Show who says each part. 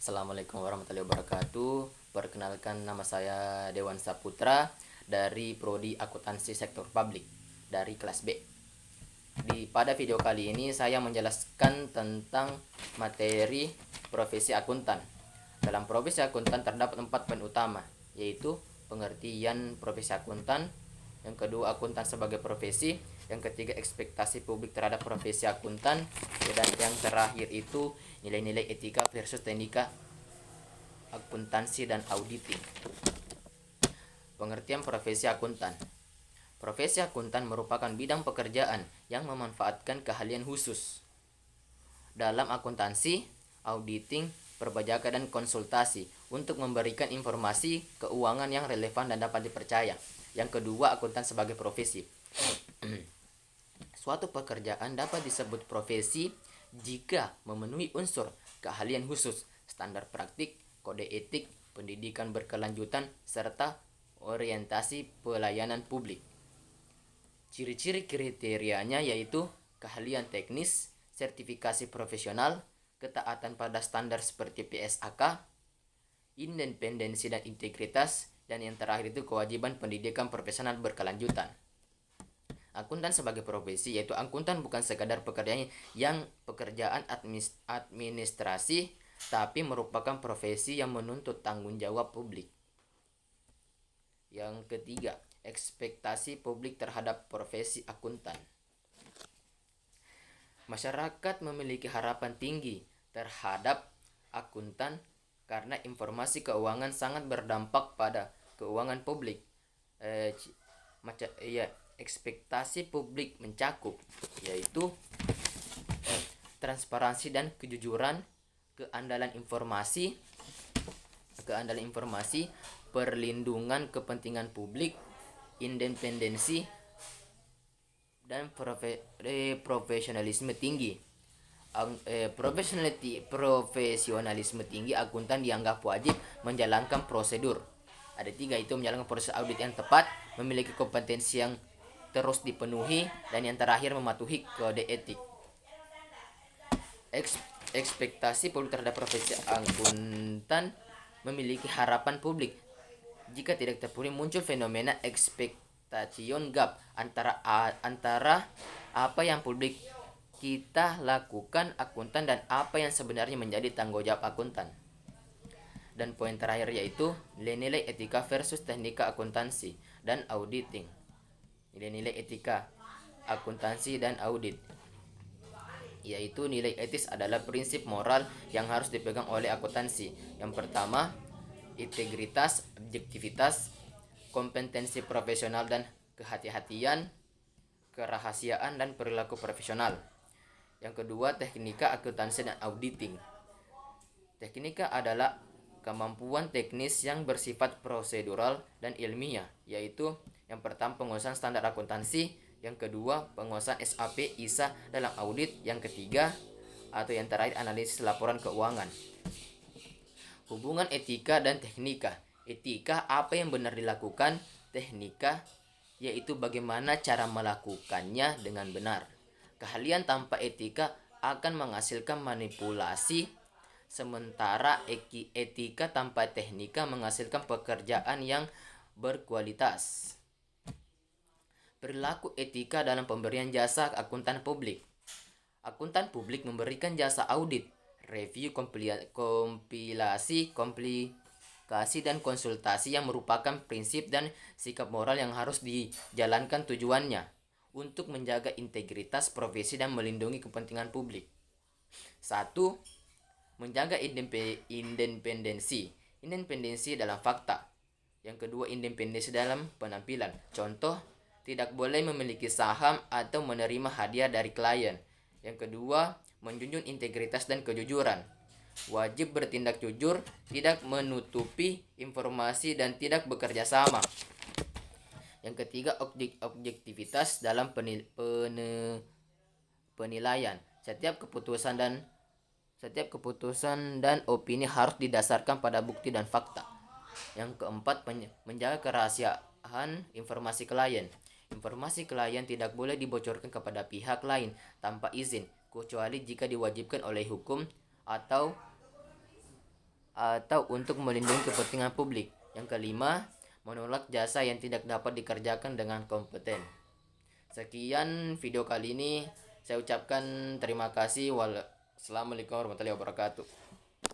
Speaker 1: Assalamualaikum warahmatullahi wabarakatuh. Perkenalkan, nama saya Dewan Saputra dari Prodi Akuntansi Sektor Publik dari kelas B. Pada video kali ini saya menjelaskan tentang materi profesi akuntan. Dalam profesi akuntan terdapat 4 poin utama, yaitu pengertian profesi akuntan, yang kedua akuntan sebagai profesi, yang ketiga ekspektasi publik terhadap profesi akuntan, dan yang terakhir itu nilai-nilai etika versus teknika akuntansi dan auditing. Pengertian profesi akuntan. Profesi akuntan merupakan bidang pekerjaan yang memanfaatkan keahlian khusus dalam akuntansi, auditing, perpajakan dan konsultasi untuk memberikan informasi keuangan yang relevan dan dapat dipercaya. Yang kedua, akuntan sebagai profesi. Suatu pekerjaan dapat disebut profesi jika memenuhi unsur keahlian khusus, standar praktik, kode etik, pendidikan berkelanjutan, serta orientasi pelayanan publik. Ciri-ciri kriterianya yaitu keahlian teknis, sertifikasi profesional, ketaatan pada standar seperti PSAK, independensi dan integritas, dan yang terakhir itu kewajiban pendidikan profesional berkelanjutan. Akuntan sebagai profesi yaitu akuntan bukan sekadar pekerjaan administrasi, tapi merupakan profesi yang menuntut tanggung jawab publik. Yang ketiga, ekspektasi publik terhadap profesi akuntan. Masyarakat memiliki harapan tinggi terhadap akuntan karena informasi keuangan sangat berdampak pada keuangan publik. Ekspektasi publik mencakup yaitu transparansi dan kejujuran, keandalan informasi, perlindungan kepentingan publik, independensi, dan profesionalisme tinggi. Profesionalisme tinggi, akuntan dianggap wajib menjalankan prosedur. Ada 3, itu menjalankan proses audit yang tepat, memiliki kompetensi yang terus dipenuhi, dan yang terakhir mematuhi kode etik. Ekspektasi publik terhadap profesi akuntan memiliki harapan publik. Jika tidak terpenuhi, muncul fenomena expectation gap antara apa yang publik kita lakukan akuntan dan apa yang sebenarnya menjadi tanggung jawab akuntan. Dan poin terakhir yaitu nilai-nilai etika versus teknika akuntansi dan auditing. Nilai-nilai etika akuntansi dan audit, yaitu nilai etis adalah prinsip moral yang harus dipegang oleh akuntansi. Yang pertama, integritas, objektivitas, kompetensi profesional dan kehati-hatian, kerahasiaan dan perilaku profesional. Yang kedua, teknika akuntansi dan auditing. Teknika adalah kemampuan teknis yang bersifat prosedural dan ilmiah, yaitu yang pertama penguasaan standar akuntansi, yang kedua penguasaan SAP ISA dalam audit, yang ketiga atau yang terakhir analisis laporan keuangan. Hubungan etika dan teknika. Etika apa yang benar dilakukan, teknika yaitu bagaimana cara melakukannya dengan benar. Keahlian tanpa etika akan menghasilkan manipulasi, sementara etika tanpa teknika menghasilkan pekerjaan yang berkualitas. Perilaku etika dalam pemberian jasa akuntan publik. Akuntan publik memberikan jasa audit, review, kompilasi, komplikasi, dan konsultasi yang merupakan prinsip dan sikap moral yang harus dijalankan tujuannya untuk menjaga integritas profesi dan melindungi kepentingan publik. 1. Menjaga independensi dalam fakta. Yang kedua, independensi dalam penampilan. Contoh, tidak boleh memiliki saham atau menerima hadiah dari klien. Yang kedua, menjunjung integritas dan kejujuran. Wajib bertindak jujur, tidak menutupi informasi, dan tidak bekerja sama. Yang ketiga, objektivitas dalam penilaian. Setiap keputusan dan opini harus didasarkan pada bukti dan fakta. Yang keempat, menjaga kerahasiaan informasi klien. Informasi klien tidak boleh dibocorkan kepada pihak lain tanpa izin, kecuali jika diwajibkan oleh hukum atau atau untuk melindungi kepentingan publik. Yang kelima, menolak jasa yang tidak dapat dikerjakan dengan kompeten. Sekian video kali ini. Saya ucapkan terima kasih. Assalamualaikum warahmatullahi wabarakatuh.